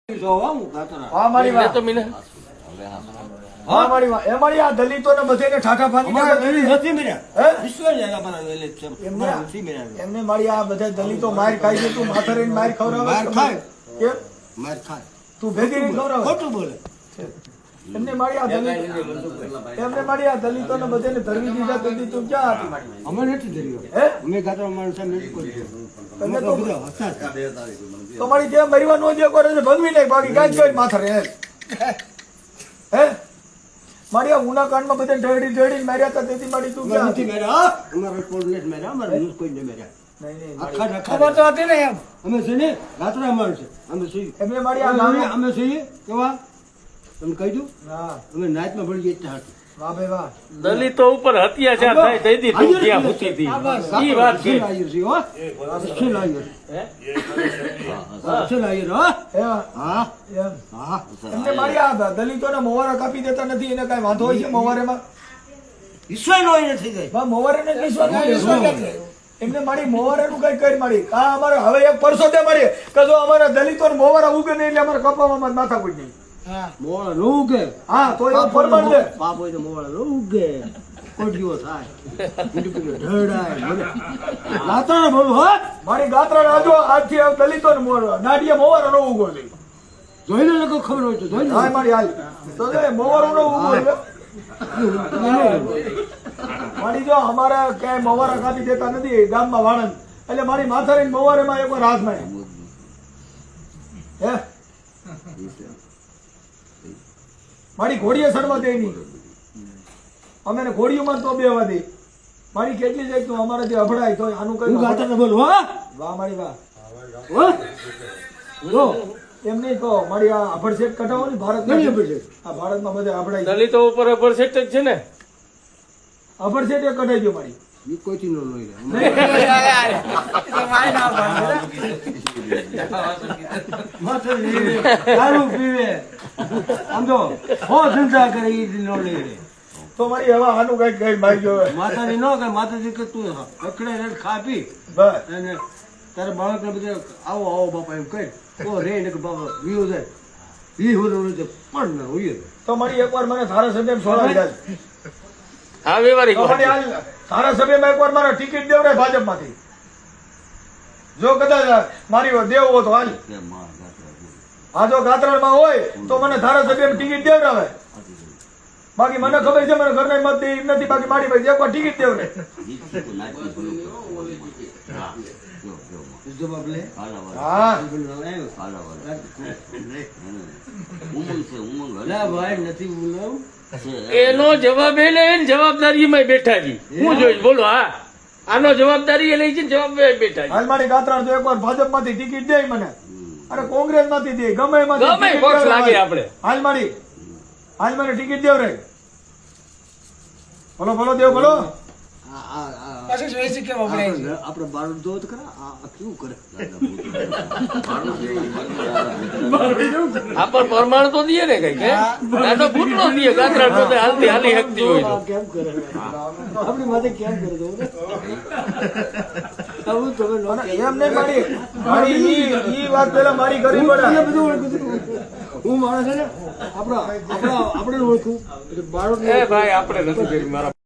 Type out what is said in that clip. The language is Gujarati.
દલિતો ને બધે ઠાઠા ફાની એમને મારી આ બધા દલિતો માર ખાય છે. તું માથે રહીને માર ખવડાવે તું ભેગી નહીં ખવડાવે ખોટું બોલે. એમને મારી આ દલિતો ને બધે ધરવી દીધા તેથી તું ક્યાં હતી? અમે નથી ધર્યો. અમે ગાતો માણસ નથી કર્યો. તમારી જેમ મરવા નો જે કરે છે ભગવી નહીં બાકી કાંઈ જોઈ માથે રહે. હે મારી આ ઉના કાંડમાં બધે ઢેડી માર્યા હતા તેથી મારી તું ક્યાં નથી મેરા. અમારે કોઈ નથી મેરા. અમારે કોઈ નહીં મેરા. ખબર તો હતી ને એમ. અમે છે ને ગાતરા માણસ અમે છીએ. એમને મારી આ અમે છીએ કેવા તમને કહી દઉં. અમે નાચમાં ભળી જતા હતા. વાહ ભાઈ વાહ. દલિતો ઉપર અત્યાચાર થાય તેથી તું ત્યાં પૂછી હતી ઈ વાત છે. એમને મારી આ દલિતોને મોવારા કાપી દેતા નથી એને કઈ વાંધો હોય છે? મોવારેમાં ઈશ્વર નો નથી ગઈ મોવારે એમને મારી મોવારે નું કઈ કરી મારી આ અમારે હવે એક પરસો દે મારી કે જો અમારા દલિતો મોવારા ઉગે નહીં એટલે અમારે કપાવામાં માથા કોઈ નહીં. મોળા નો ઉગે. હા તો એ ફરમાન દે બાપ હોય તો મોળા નો ઉગે. કોડીઓ થાય ઢળાય લાતા બોલું હો. મારી ગાત્રા રાજો આજથી દલિતો ને નાડીએ મોવારો નો ઉગો છે. જોઈને લોકો ખબર હોય તો જોઈને હા મારી હાલ તો મોવારો નો ઉગો છે. મારી જો અમારે ક્યાંય મોવારા કાપી દેતા નથી ગામમાં વાણંદ એટલે મારી માથા રહીને મોવારેમાં એકવાર હાથ મારી હે મારી ઘોડીએ સડવા દે નહીં. અમે ઘોડીઓમાં તો બેવા દે. મારી કેટલી જાય તું અમારે જે અભડાય તો આનું કઈ ગાતા બોલ હો. વાહ મારી વાહ. હો એમ નહીં કહો મારી આ અભડ સેટ કઢાવો ને ભારત આ ભારતમાં બધે અભડાય દલિતો ઉપર અપરસેટ જ છે ને. અભડ સેટ એ કઢાઈ ગયો મારી ઈ કોઈથી નો લઈ દારૂ પીવે આમ તો હો ધંધા કરે ઈ નો લઈ રે. તો મારી હવા આનું કઈ કઈ મારી ગયો માતાજી નો કે માતાજી કે તું અકડે રે ખા પી બસ અને તારે બાળકને બધે આવો આવો બાપા એમ કહી તો રે ને કે બાપા વિયો જાય વી હોલો પણ ના હોય. તો મારી એકવાર મને ધારાસભ્ય છોડાવી જાય. હા વ્યવહારિક વાત છે. ધારાસભ્યમાં એકવાર મારે ટિકિટ દેવડાય ભાજપમાંથી. જો કદાચ મારી દેવ હો તો હાલ આ જો ગાત્રામાં હોય તો મને ધારાસભ્ય ટિકિટ દેવડાવે. બાકી મને ખબર છે મને ઘરના મત દે એમ નથી. બાકી મારી ભાઈ એકવાર ટિકિટ દેવડે જવાબ લે. હા ભાઈ નથી બોલાવું એનો જવાબ એ લે જવાબદારીમાં બેઠા છી. હું જોઈશ બોલો. હા આનો જવાબદારી એ લઈ છે જવાબદારી બેઠા છે. હાલ મારી ગાત્રા તો એકવાર ભાજપમાંથી ટિકિટ દે મને અરે કોંગ્રેસ માંથી દે ગમે ગમે પક્ષ લાગે આપણે. હાલ મને ટિકિટ દેવ રે. બોલો બોલો દેવ બોલો. આપડે બાળક જોત ખરા આ કેવું કરે આ પર પ્રમાણ તો દે ને કઈ આનો ભૂતનો દે ગાત્રા તો હાલતી હાલી શકતી હોય તો કેમ કરે આપણી માથે કેમ કરે તો આવું તમે એમ નહીં મારી ઈ વાત પેલા મારી કરવી પડે. હું માણસ છે ને આપણે ઓળખું બાળક ભાઈ આપણે નથી કરી મારા